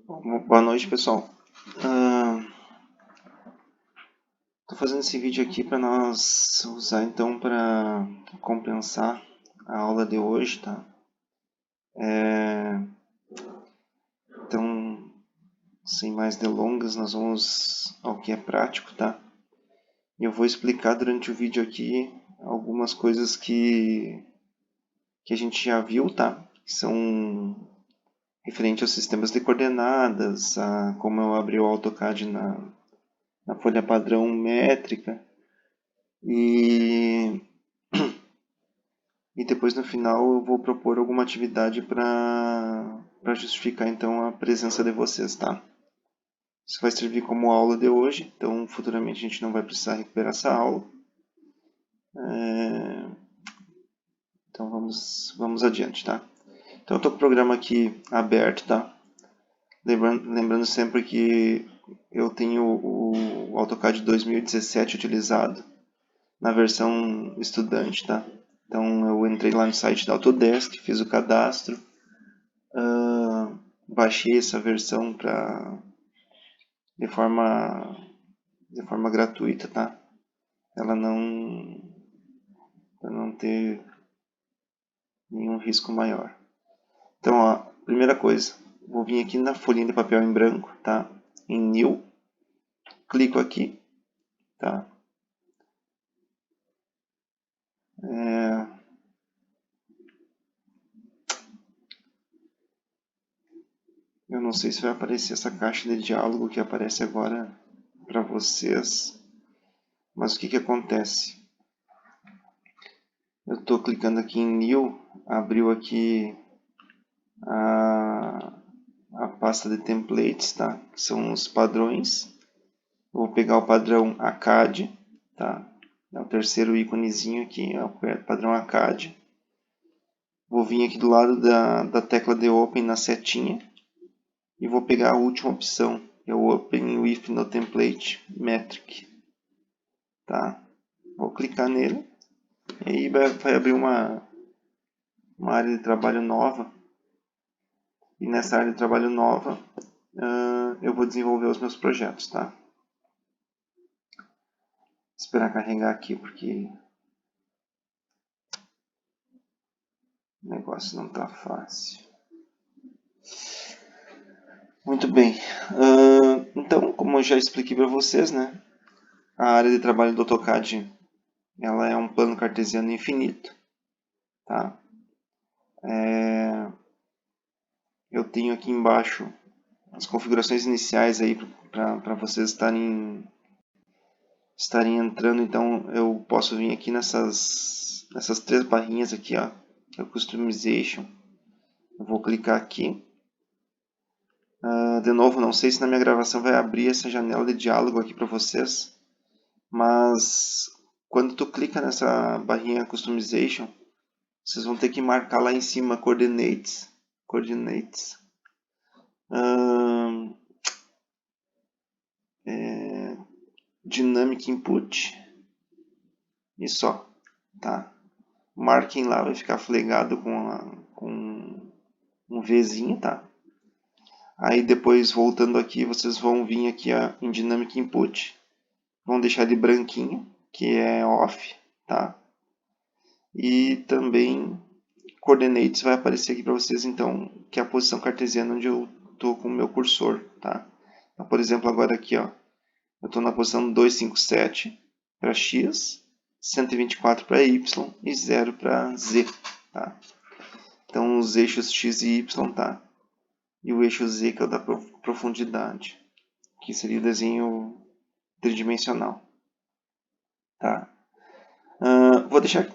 Boa noite, pessoal. Estou fazendo esse vídeo aqui para nós usar então para compensar a aula de hoje, tá? Então, sem mais delongas, nós vamos ao que é prático, tá? E eu vou explicar durante o vídeo aqui algumas coisas que a gente já viu, tá? Que são referente aos sistemas de coordenadas, a como eu abri o AutoCAD na folha padrão métrica e depois no final eu vou propor alguma atividade para justificar então a presença de vocês, tá? Isso vai servir como aula de hoje, então futuramente a gente não vai precisar recuperar essa aula. Então vamos adiante, tá? Então eu estou com o programa aqui aberto, tá? Lembrando sempre que eu tenho o AutoCAD 2017 utilizado na versão estudante, tá? Então eu entrei lá no site da Autodesk, fiz o cadastro, baixei essa versão de forma gratuita, tá? Ela para não ter nenhum risco maior. Então, ó, primeira coisa, vou vir aqui na folhinha de papel em branco, tá? Em New, clico aqui, tá? Eu não sei se vai aparecer essa caixa de diálogo que aparece agora para vocês, mas o que acontece? Eu estou clicando aqui em New, abriu aqui a pasta de templates, tá? Que são os padrões. Eu vou pegar o padrão ACAD, tá? É o terceiro íconezinho aqui, é o padrão ACAD. Vou vir aqui do lado da tecla de Open na setinha e vou pegar a última opção, é o Open with no Template Metric, tá? Vou clicar nele e aí vai abrir uma área de trabalho nova. E nessa área de trabalho nova eu vou desenvolver os meus projetos, tá? Esperar carregar aqui porque o negócio não está fácil. Muito bem. Então, como eu já expliquei para vocês, né? A área de trabalho do AutoCAD ela é um plano cartesiano infinito, tá? Eu tenho aqui embaixo as configurações iniciais aí para vocês estarem entrando. Então eu posso vir aqui nessas três barrinhas aqui, ó, é o Customization. Eu vou clicar aqui. De novo, não sei se na minha gravação vai abrir essa janela de diálogo aqui para vocês, mas quando tu clica nessa barrinha Customization, vocês vão ter que marcar lá em cima Coordinates, Dynamic Input e só, tá? Marquem lá, vai ficar flegado com um Vzinho, tá? Aí depois, voltando aqui, vocês vão vir aqui em Dynamic Input, vão deixar ele branquinho, que é off, tá? E também Coordinates vai aparecer aqui para vocês, então, que é a posição cartesiana onde eu estou com o meu cursor, tá? Então, por exemplo, agora aqui, ó, eu estou na posição 257 para X, 124 para Y e 0 para Z, tá? Então, os eixos X e Y, tá? E o eixo Z, que é o da profundidade, que seria o desenho tridimensional, tá?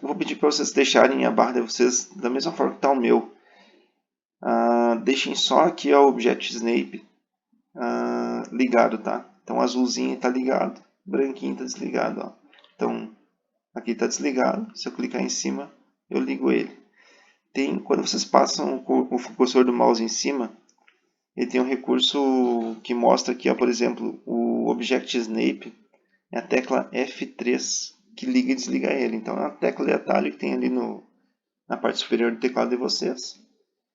Vou pedir para vocês deixarem a barra de vocês da mesma forma que está o meu. Deixem só aqui o Object Snap ligado, tá? Então azulzinho está ligado, branquinho está desligado, ó. Então aqui está desligado. Se eu clicar em cima, eu ligo ele. Quando vocês passam o cursor do mouse em cima, ele tem um recurso que mostra aqui, ó, por exemplo, o Object Snap é a tecla F3 que liga e desliga ele. Então é uma tecla de atalho que tem ali na parte superior do teclado de vocês.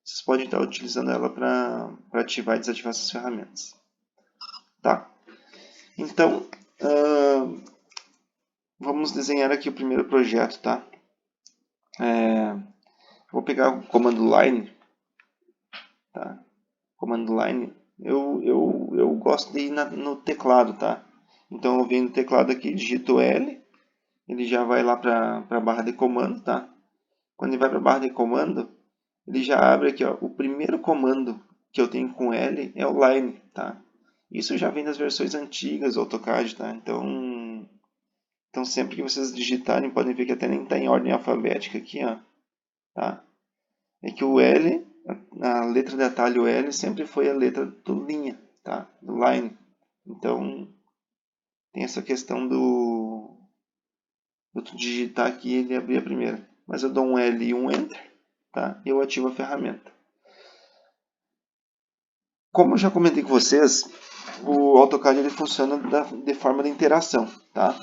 vocês podem estar utilizando ela para ativar e desativar essas ferramentas. Tá? Então, vamos desenhar aqui o primeiro projeto, tá? Vou pegar o comando line, tá? Comando line, eu gosto de ir no teclado, tá? Então eu venho no teclado aqui, digito L, ele já vai lá para a barra de comando, tá? Quando ele vai para a barra de comando, ele já abre aqui, ó, o primeiro comando que eu tenho com L é o line, tá? Isso já vem das versões antigas do AutoCAD, tá? Então sempre que vocês digitarem, podem ver que até nem está em ordem alfabética aqui, ó, tá? É que o L, a letra de atalho L sempre foi a letra do linha, tá? Do line. Então tem essa questão do tu digitar aqui e ele abrir a primeira. Mas eu dou um L e um Enter, tá? E eu ativo a ferramenta. Como eu já comentei com vocês, o AutoCAD ele funciona de forma de interação, tá?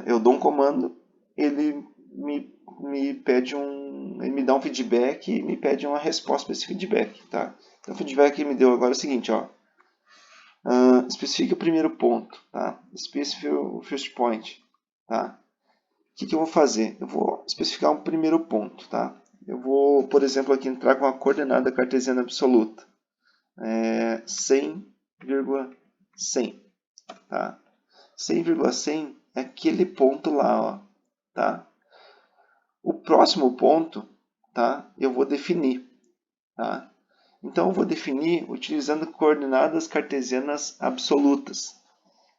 Eu dou um comando, ele me pede ele me dá um feedback e me pede uma resposta para esse feedback, tá? Então o feedback que ele me deu agora é o seguinte, ó. Especifique o primeiro ponto, tá? Specify o first point, tá? O que eu vou fazer? Eu vou especificar um primeiro ponto, tá? Eu vou, por exemplo, aqui entrar com a coordenada cartesiana absoluta. 100,100, tá? 100,100 é aquele ponto lá, ó, tá? O próximo ponto, tá? Eu vou definir, tá? Então eu vou definir utilizando coordenadas cartesianas absolutas.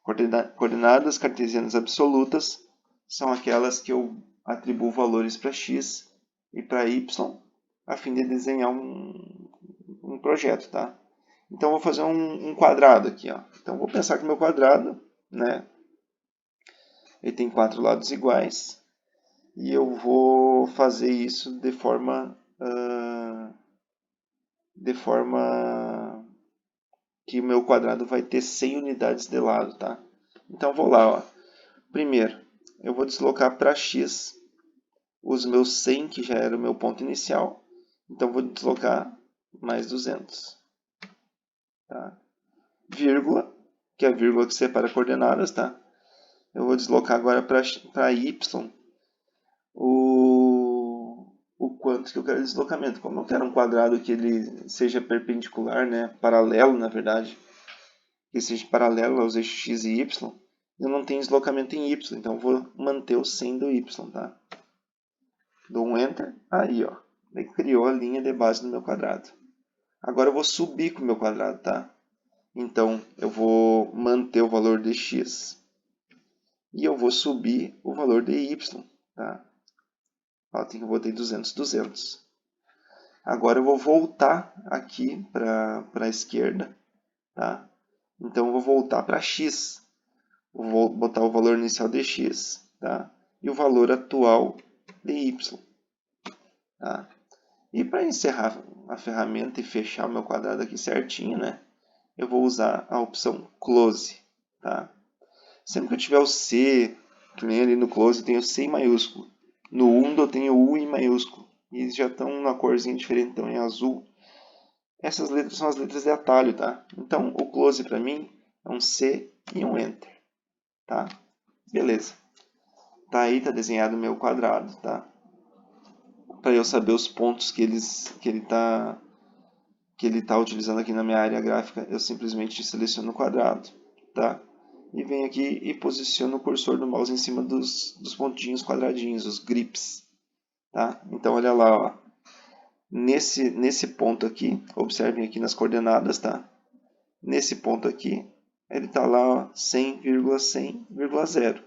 Coordenadas cartesianas absolutas são aquelas que eu atribuo valores para x e para y a fim de desenhar um projeto, tá? Então, eu vou fazer um quadrado aqui, ó. Então, vou pensar que o meu quadrado, né, ele tem 4 lados iguais. E eu vou fazer isso de forma que o meu quadrado vai ter 100 unidades de lado, tá? Então, vou lá, ó. Primeiro, eu vou deslocar para x os meus 100, que já era o meu ponto inicial. Então, vou deslocar mais 200. Tá? Vírgula, que é a vírgula que separa coordenadas, tá? Eu vou deslocar agora para y o quanto que eu quero de deslocamento. Como eu quero um quadrado que ele seja perpendicular, né? Paralelo, na verdade, que seja paralelo aos eixos x e y, eu não tenho deslocamento em y, então eu vou manter o 100 do y, tá? Dou um Enter, aí, ó. Ele criou a linha de base do meu quadrado. Agora eu vou subir com o meu quadrado, tá? Então, eu vou manter o valor de x e eu vou subir o valor de y, tá? Eu botei 200, 200. Agora eu vou voltar aqui para a esquerda, tá? Então eu vou voltar para x. Vou botar o valor inicial de x, tá? E o valor atual de y, tá? E para encerrar a ferramenta e fechar o meu quadrado aqui certinho, né? Eu vou usar a opção Close, tá? Sempre que eu tiver o C, que nem ali no Close, eu tenho C em maiúsculo. No Undo eu tenho U em maiúsculo. E eles já estão numa corzinha diferente, estão em azul. Essas letras são as letras de atalho, tá? Então, o Close para mim é um C e um Enter, tá? Beleza. Tá aí, tá desenhado o meu quadrado, tá? Para eu saber os pontos que ele tá utilizando aqui na minha área gráfica, eu simplesmente seleciono o quadrado, tá? E venho aqui e posiciono o cursor do mouse em cima dos pontinhos quadradinhos, os grips, tá? Então, olha lá, ó. Nesse ponto aqui, observem aqui nas coordenadas, tá? Nesse ponto aqui, ele está lá, ó, 100,100,0.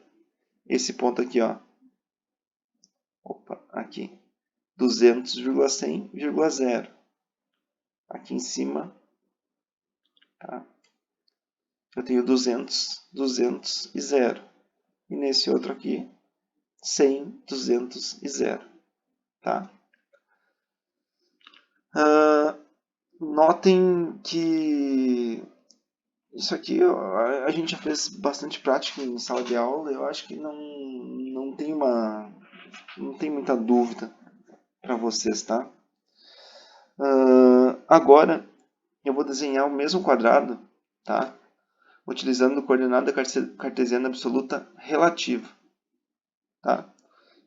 Esse ponto aqui, ó, opa, aqui, 200,100,0. Aqui em cima, tá? Eu tenho 200, 200 e 0. E nesse outro aqui, 100, 200 e 0. Tá? Notem que isso aqui a gente já fez bastante prática em sala de aula. Eu acho que não tem muita dúvida para vocês, tá? Agora eu vou desenhar o mesmo quadrado, tá? Utilizando coordenada cartesiana absoluta relativa, tá?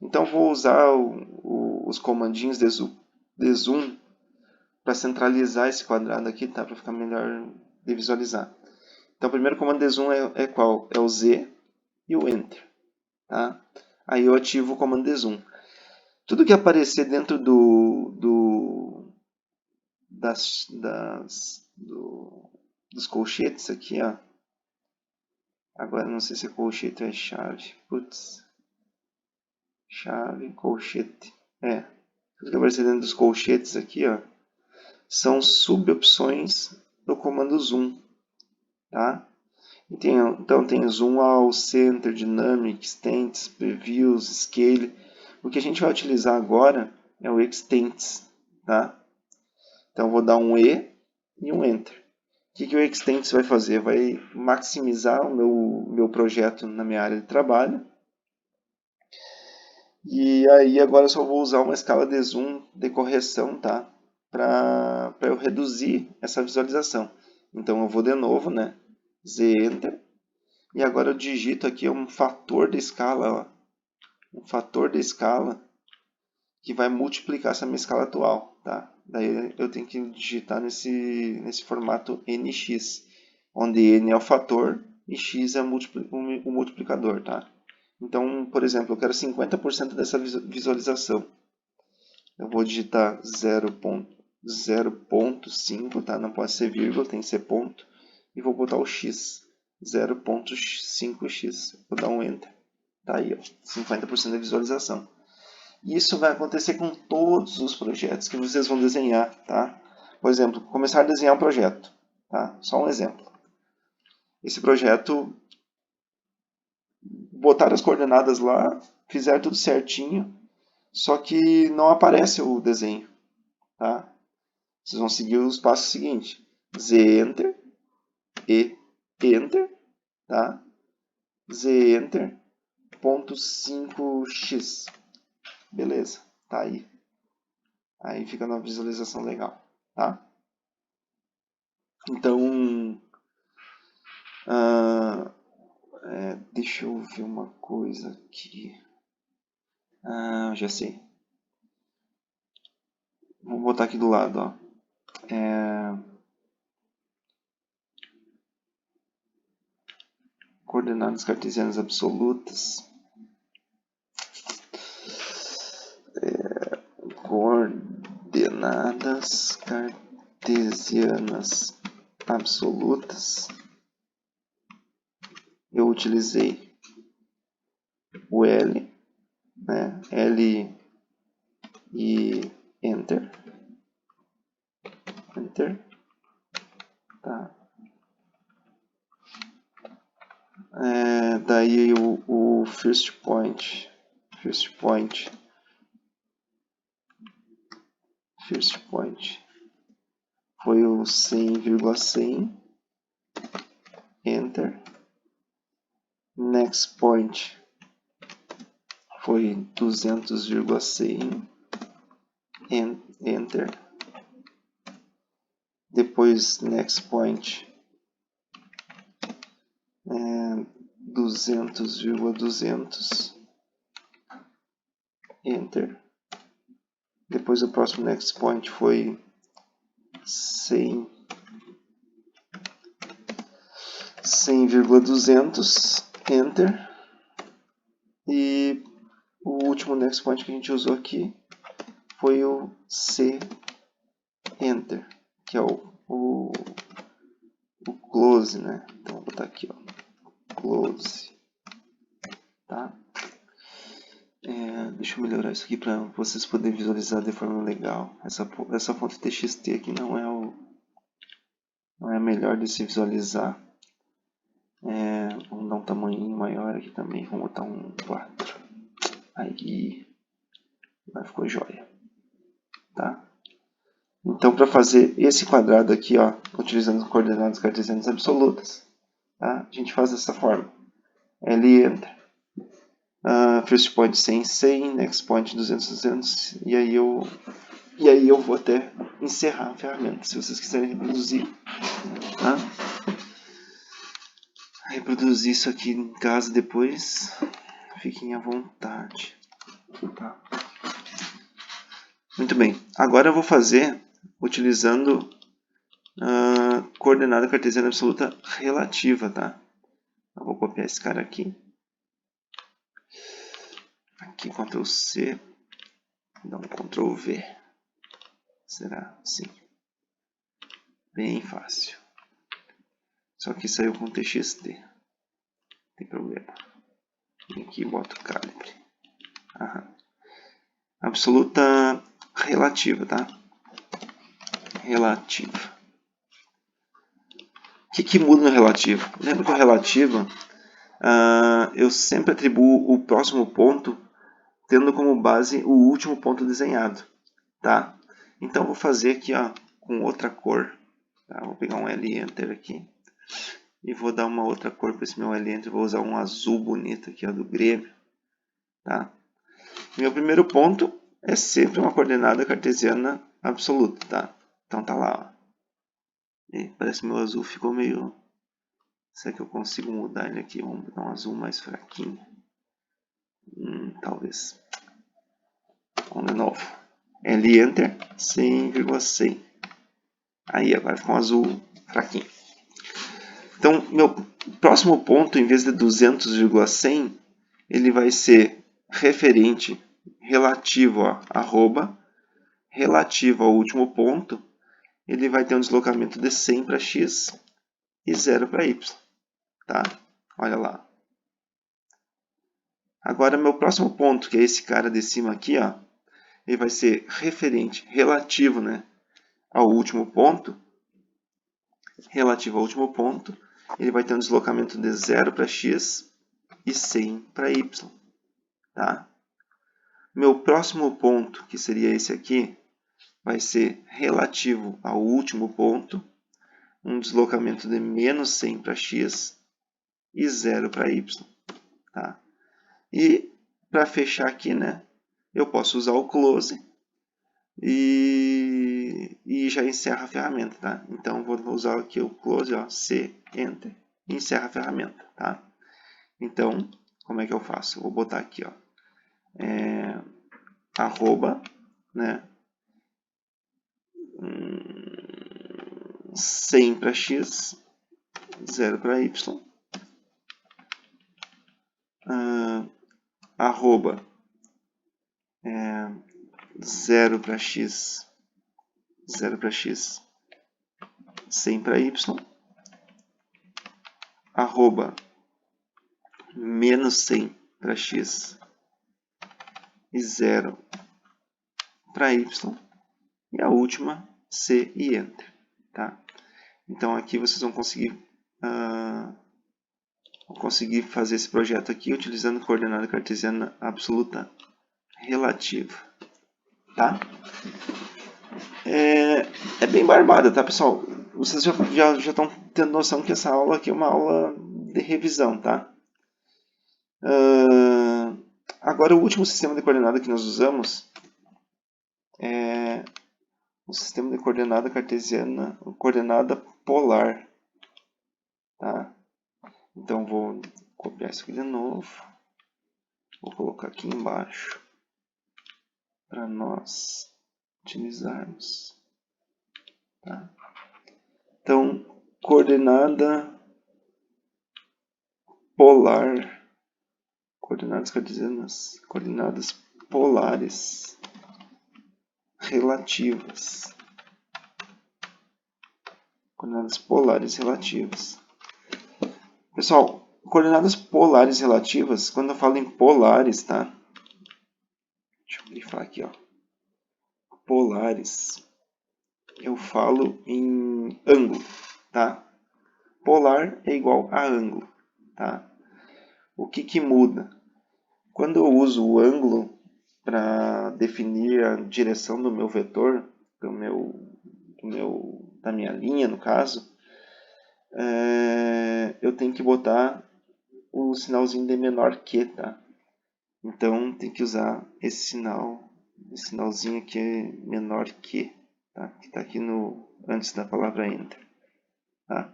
Então vou usar os comandinhos de zoom para centralizar esse quadrado aqui, tá? Para ficar melhor de visualizar. Então o primeiro comando de zoom é qual? É o Z e o Enter, tá? Aí eu ativo o comando de zoom. Tudo que aparecer dentro dos colchetes aqui, ó. Agora não sei se é colchete ou é chave. Putz. Chave, colchete. Tudo que aparecer dentro dos colchetes aqui, ó, são subopções do comando zoom, tá? Então tem zoom ao center, dynamic, extents, previews, scale. O que a gente vai utilizar agora é o extents, tá? Então vou dar um E e um Enter. O que o extents vai fazer? Vai maximizar o meu projeto na minha área de trabalho. E aí agora eu só vou usar uma escala de zoom de correção, tá? Para eu reduzir essa visualização. Então eu vou de novo, né? Z Enter. E agora eu digito aqui um fator de escala, ó. Um fator de escala que vai multiplicar essa minha escala atual, tá? Daí eu tenho que digitar nesse formato NX, onde N é o fator e X é o multiplicador, tá? Então, por exemplo, eu quero 50% dessa visualização. Eu vou digitar 0.5, tá? Não pode ser vírgula, tem que ser ponto. E vou botar o x, 0.5x. Vou dar um Enter. Tá aí, ó, 50% da visualização. Isso vai acontecer com todos os projetos que vocês vão desenhar, tá? Por exemplo, começar a desenhar um projeto, tá? Só um exemplo. Esse projeto, botar as coordenadas lá, fizer tudo certinho, só que não aparece o desenho, tá? Vocês vão seguir os passos seguintes. Z Enter, E Enter, tá? Z Enter, ponto 5x. Beleza, tá aí. Aí fica uma visualização legal, tá? Então, deixa eu ver uma coisa aqui. Já sei. Vou botar aqui do lado, ó. Coordenadas cartesianas absolutas. Coordenadas cartesianas absolutas. Eu utilizei o L, né? L e Enter. Enter. Tá. Daí o first point. First point foi o 100,100. Enter. Next point foi 200,100. Enter. Depois next point 200,200. Enter. Depois o próximo next point foi 100,200. Enter. E o último next point que a gente usou aqui foi o C Enter, que é o close, né? Então vou botar aqui, ó, close, tá? Deixa eu melhorar isso aqui para vocês poderem visualizar de forma legal. Essa fonte TXT aqui não é a melhor de se visualizar. Vamos dar um tamanho maior aqui também. Vamos botar um 4. Aí ficou jóia, tá? Então, para fazer esse quadrado aqui, ó, utilizando coordenadas cartesianas absolutas, tá? A gente faz dessa forma. L entra. First point 100, 100, next point 200, 200, e aí eu vou até encerrar a ferramenta. Se vocês quiserem reproduzir, tá? Reproduzir isso aqui em casa depois, fiquem à vontade. Tá? Muito bem, agora eu vou fazer utilizando a coordenada cartesiana absoluta relativa, tá? Eu vou copiar esse cara aqui. Aqui, Ctrl C, dá um Ctrl V. Será? Sim. Bem fácil. Só que saiu com TXT. Não tem problema. E aqui boto o calibre. Aham. Absoluta relativa, tá? Relativa. O que muda no relativo? Lembra que o relativo, eu sempre atribuo o próximo ponto tendo como base o último ponto desenhado, tá? Então vou fazer aqui, ó, com outra cor, tá? Vou pegar um L-Enter aqui e vou dar uma outra cor para esse meu L-Enter. Vou usar um azul bonito aqui, ó, do Grêmio, tá? Meu primeiro ponto é sempre uma coordenada cartesiana absoluta, tá? Então tá lá, ó. E parece que meu azul ficou meio... Será que eu consigo mudar ele aqui? Vamos botar um azul mais fraquinho. Talvez. Vamos de novo. L-Enter 100,100. Aí, agora ficou um azul fraquinho. Então, meu próximo ponto, em vez de 200,100, ele vai ser referente relativo a arroba, relativo ao último ponto, ele vai ter um deslocamento de 100 para x e 0 para y. Tá? Olha lá. Agora, meu próximo ponto, que é esse cara de cima aqui, ó, ele vai ser referente relativo, né, ao último ponto. Relativo ao último ponto, ele vai ter um deslocamento de 0 para x e 100 para y. Tá? Meu próximo ponto, que seria esse aqui, vai ser relativo ao último ponto, um deslocamento de menos 100 para x e 0 para y. Tá? E para fechar aqui, né, eu posso usar o close e já encerra a ferramenta. Tá? Então vou usar aqui o close, ó, C, Enter, e encerra a ferramenta. Tá? Então, como é que eu faço? Eu vou botar aqui, ó, arroba, né, 100 para x, 0 para y, arroba 0 para x, 0 para x, 100 para y, arroba menos 100 para x e 0 para y, e a última C e Enter. Tá? Então aqui vocês vão conseguir fazer esse projeto aqui utilizando coordenada cartesiana absoluta relativa. Tá? É bem barbada, tá, pessoal? Vocês já estão tendo noção que essa aula aqui é uma aula de revisão, tá? Agora, o último sistema de coordenada que nós usamos é o sistema de coordenada cartesiana, coordenada polar. Tá? Então, vou copiar isso aqui de novo. Vou colocar aqui embaixo para nós utilizarmos. Tá? Então, coordenada polar, coordenadas cartesianas, coordenadas polares relativas. Coordenadas polares relativas. Pessoal, coordenadas polares relativas, quando eu falo em polares, tá? Deixa eu grifar aqui, ó. Polares. Eu falo em ângulo, tá? Polar é igual a ângulo, tá? O que muda? Quando eu uso o ângulo para definir a direção do meu vetor, da minha linha, no caso, eu tenho que botar o sinalzinho de menor que, tá? Então, tem que usar esse sinalzinho aqui é menor que, tá? Que está aqui antes da palavra enter. Tá?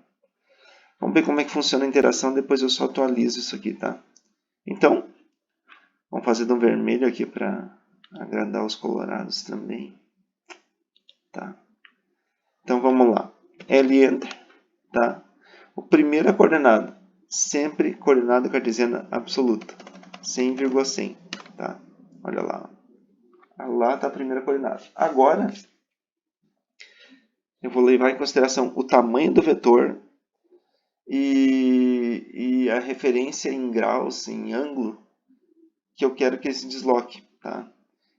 Vamos ver como é que funciona a interação, depois eu só atualizo isso aqui, tá? Então, vamos fazer de um vermelho aqui para agradar os colorados também. Tá? Então vamos lá. L enter, tá? O primeiro é coordenada, sempre coordenada cartesiana absoluta, 100,100, tá? Olha lá. Lá está a primeira coordenada. Agora, eu vou levar em consideração o tamanho do vetor e a referência em graus, em ângulo, que eu quero que ele se desloque, tá?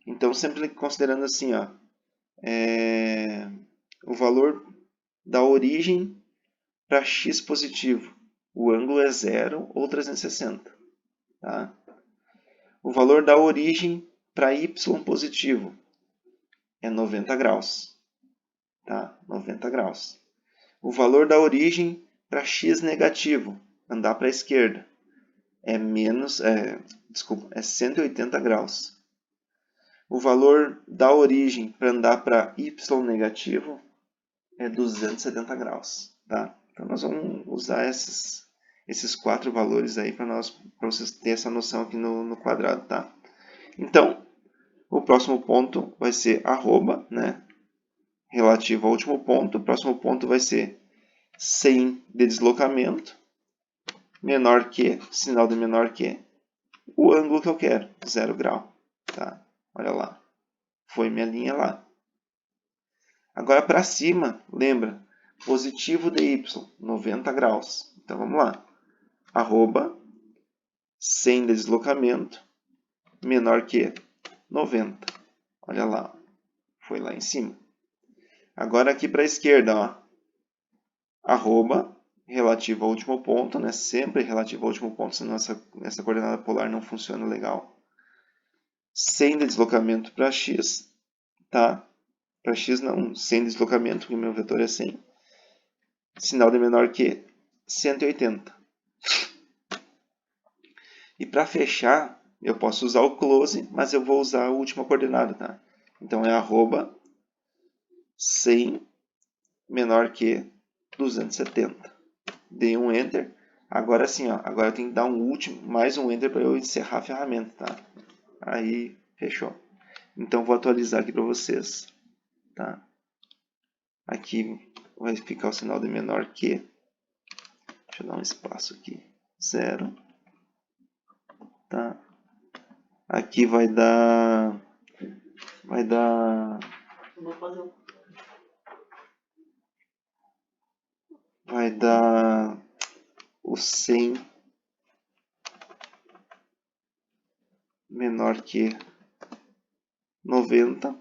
Então, sempre considerando assim, ó, o valor da origem para x positivo. O ângulo é 0 ou 360. Tá? O valor da origem para y positivo é 90 graus. Tá? 90 graus. O valor da origem para x negativo, andar para a esquerda, é 180 graus. O valor da origem para andar para y negativo é 270 graus. Tá? Então, nós vamos usar esses 4 valores aí para vocês terem essa noção aqui no quadrado. Tá? Então, o próximo ponto vai ser arroba, né? Relativo ao último ponto. O próximo ponto vai ser 100 de deslocamento, menor que, sinal de menor que, o ângulo que eu quero, 0 grau. Tá? Olha lá, foi minha linha lá. Agora para cima, lembra, positivo de y, 90 graus. Então vamos lá, arroba 100 de deslocamento, menor que 90. Olha lá, foi lá em cima. Agora aqui para a esquerda, ó, arroba relativo ao último ponto, né? Sempre relativo ao último ponto, senão essa coordenada polar não funciona legal. 100 de deslocamento para x, tá? Para x não, 100 de deslocamento, porque meu vetor é 100. Sinal de menor que 180. E para fechar, eu posso usar o close, mas eu vou usar a última coordenada, tá? Então é arroba 100 menor que 270. Dei um enter. Agora sim, ó, agora tem que dar mais um enter para eu encerrar a ferramenta, tá? Aí, fechou. Então, vou atualizar aqui para vocês, tá? Aqui vai ficar o sinal de menor que. Deixa eu dar um espaço aqui. 0. Tá? Aqui vai dar. Vai dar o 100 menor que 90.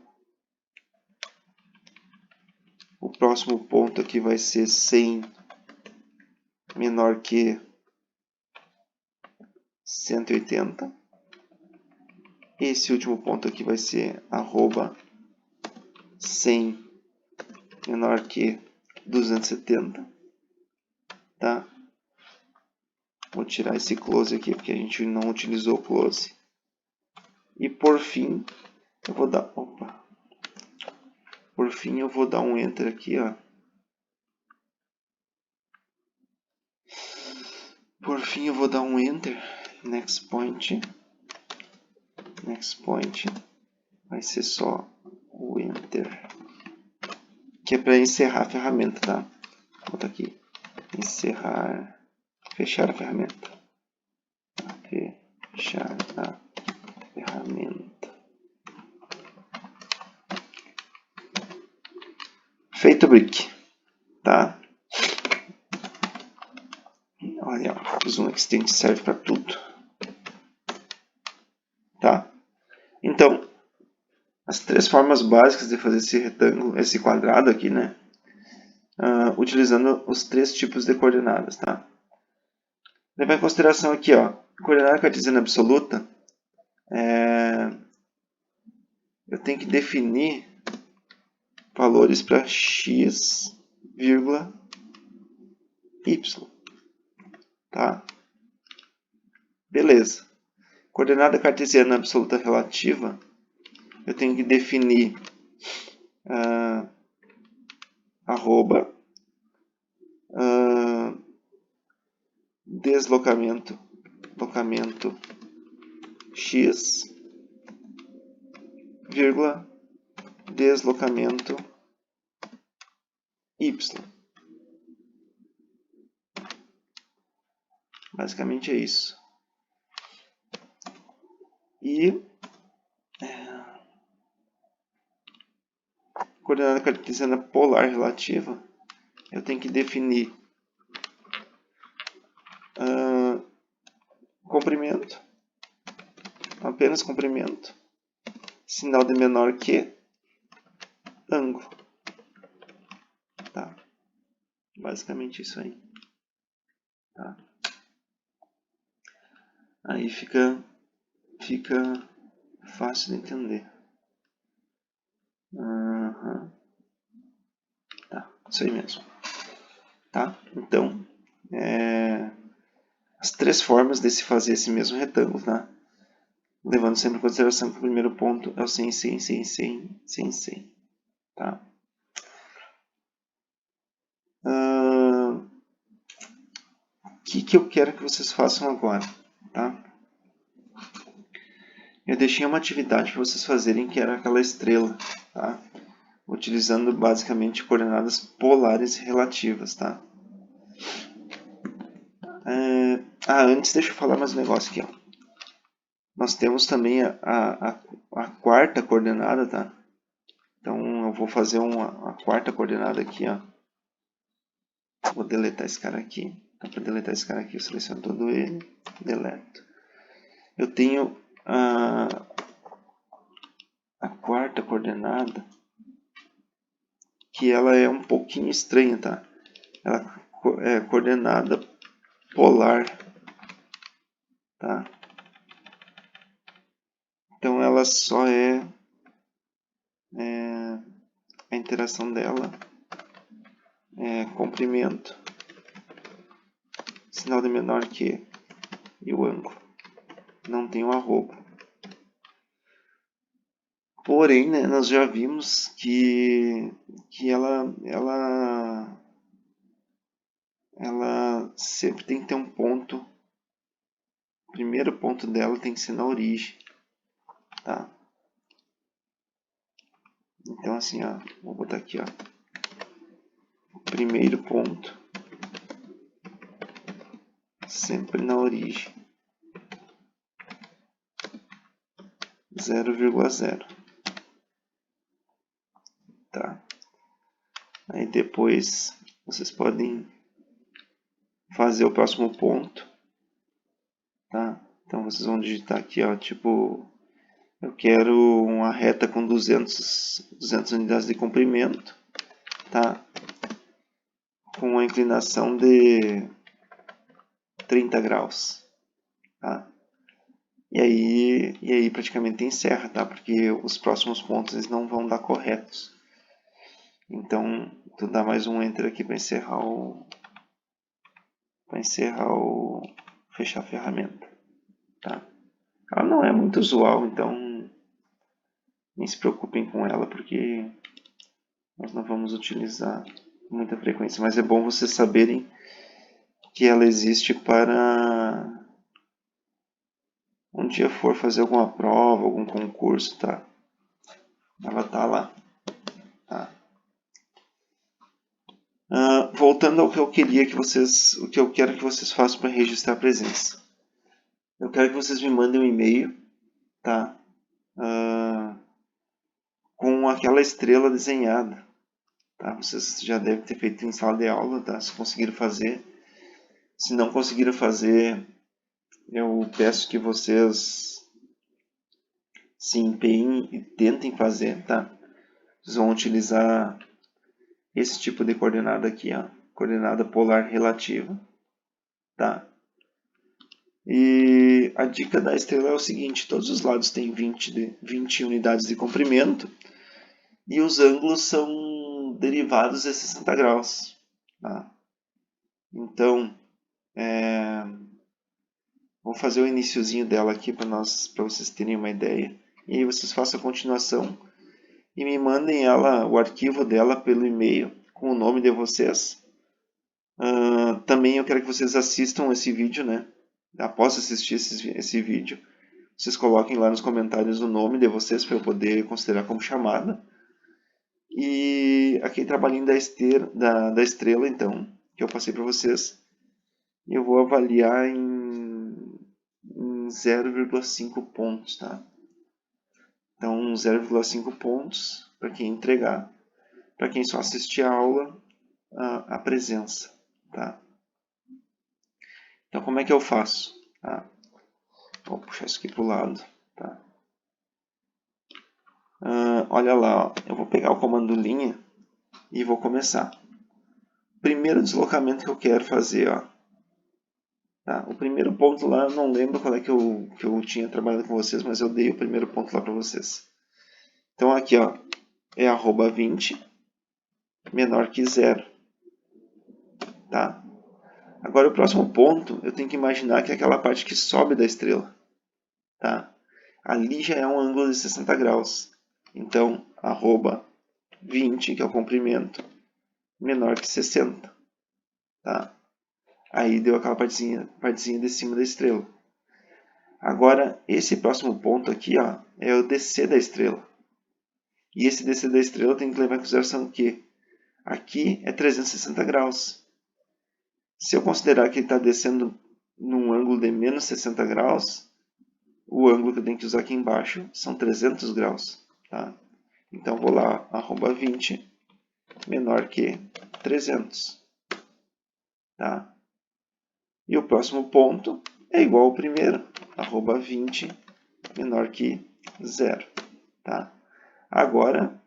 O próximo ponto aqui vai ser 100 menor que 180. Esse último ponto aqui vai ser arroba 100 menor que 270. Tá? Vou tirar esse close aqui porque a gente não utilizou o close. E por fim, eu vou dar, por fim eu vou dar um enter aqui, ó. Por fim eu vou dar um enter, next point vai ser só o enter, que é para encerrar a ferramenta, tá? Vou botar aqui, encerrar, fechar a ferramenta, fechar a ferramenta. Feito o brick, tá? Olha, fiz um extend que serve para tudo, tá? Então, as 3 formas básicas de fazer esse retângulo, esse quadrado aqui, né? Utilizando os 3 tipos de coordenadas, tá? Levar em consideração aqui, ó, coordenada cartesiana absoluta, eu tenho que definir valores para x, y, tá? Beleza. Coordenada cartesiana absoluta relativa, eu tenho que definir arroba deslocamento x, vírgula, deslocamento y. Basicamente é isso. E coordenada cartesiana polar relativa, eu tenho que definir comprimento, apenas comprimento, sinal de menor que, ângulo. Tá? Basicamente isso aí. Tá? Aí fica fácil de entender. Tá, isso aí mesmo. Tá? Então, as três formas de se fazer esse mesmo retângulo, tá? Levando sempre em consideração que o primeiro ponto é o 100, 100, 100, 100, 100, 100. Tá? O que eu quero que vocês façam agora? Tá? Eu deixei uma atividade para vocês fazerem, que era aquela estrela, tá? Utilizando basicamente coordenadas polares relativas, tá? Antes deixa eu falar mais um negócio aqui, ó. Nós temos também a quarta coordenada, tá? Então eu vou fazer a quarta coordenada aqui, ó. Vou deletar esse cara aqui. Então, para deletar esse cara aqui, eu seleciono todo ele, deleto. Eu tenho a quarta coordenada, que ela é um pouquinho estranha, tá? Ela é coordenada polar, tá? Então ela só a interação dela é comprimento, sinal de menor que e o ângulo. Não tem o arroba. Porém, né, nós já vimos que ela sempre tem que ter um ponto. O primeiro ponto dela tem que ser na origem, tá? Então assim, ó, vou botar aqui, ó, o primeiro ponto sempre na origem, 0,0, tá? Aí depois vocês podem fazer o próximo ponto, tá? Então vocês vão digitar aqui, ó, tipo, eu quero uma reta com 200 unidades de comprimento, tá? Com uma inclinação de 30 graus, tá? E aí praticamente encerra, tá? Porque os próximos pontos eles não vão dar corretos. Então, tu dá mais um enter aqui para encerrar fechar a ferramenta, tá? Ela não é muito usual, então nem se preocupem com ela, porque nós não vamos utilizar com muita frequência, mas é bom vocês saberem que ela existe para um dia for fazer alguma prova, algum concurso, tá? Ela tá lá, tá? Voltando ao que eu queria que vocês, o que eu quero que vocês façam para registrar a presença. Eu quero que vocês me mandem um e-mail, tá? Com aquela estrela desenhada, tá? Vocês já devem ter feito em sala de aula, tá? Se conseguiram fazer. Se não conseguiram fazer, eu peço que vocês se empenhem e tentem fazer, tá? Vocês vão utilizar esse tipo de coordenada aqui, ó, coordenada polar relativa, tá? E a dica da estrela é o seguinte: todos os lados têm 20 unidades de comprimento e os ângulos são derivados de 60 graus, tá? Então, vou fazer o iniciozinho dela aqui para vocês terem uma ideia. E aí vocês façam a continuação e me mandem o arquivo dela pelo e-mail com o nome de vocês. Também eu quero que vocês assistam esse vídeo, né? Após assistir esse vídeo, vocês coloquem lá nos comentários o nome de vocês para eu poder considerar como chamada. E aquele trabalhinho da estrela, então, que eu passei para vocês, eu vou avaliar em 0,5 pontos, tá? Então, 0,5 pontos para quem entregar. Para quem só assistir a aula, a presença, tá? Então, como é que eu faço? Tá? Vou puxar isso aqui para o lado, tá? Olha lá, ó. Eu vou pegar o comando linha e vou começar. Primeiro deslocamento que eu quero fazer, ó. Tá? O primeiro ponto lá, eu não lembro qual é que eu tinha trabalhado com vocês, mas eu dei o primeiro ponto lá para vocês. Então aqui, ó, é arroba 20 menor que 0. Tá? Agora o próximo ponto, eu tenho que imaginar que é aquela parte que sobe da estrela. Tá? Ali já é um ângulo de 60 graus. Então, arroba 20, que é o comprimento, menor que 60. Tá? Aí deu aquela partezinha de cima da estrela. Agora, esse próximo ponto aqui, ó, é o descer da estrela. E esse descer da estrela tem que levar em consideração que aqui é 360 graus. Se eu considerar que ele está descendo num ângulo de menos 60 graus, o ângulo que eu tenho que usar aqui embaixo são 300 graus. Tá? Então, vou lá, arroba 20 menor que 300. Tá? E o próximo ponto é igual ao primeiro, arroba 20 menor que 0. Tá? Agora,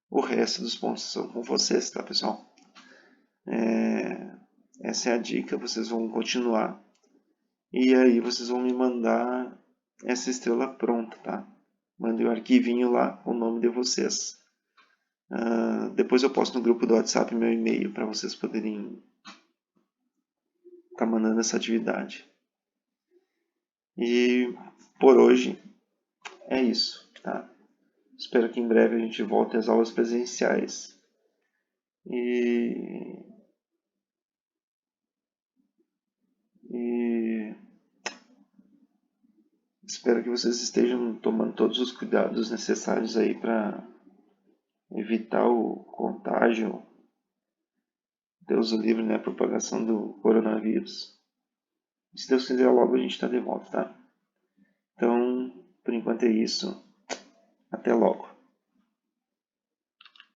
o resto dos pontos são com vocês, tá, pessoal? Essa é a dica, vocês vão continuar. E aí vocês vão me mandar essa estrela pronta, tá? Mandem o arquivinho lá com o nome de vocês. Depois eu posto no grupo do WhatsApp meu e-mail para vocês poderem estar mandando essa atividade. E por hoje é isso, tá? Espero que em breve a gente volte às aulas presenciais. E espero que vocês estejam tomando todos os cuidados necessários aí para evitar o contágio, Deus o livre, né, a propagação do coronavírus. E se Deus quiser, logo a gente está de volta, tá? Então, por enquanto é isso. Até logo.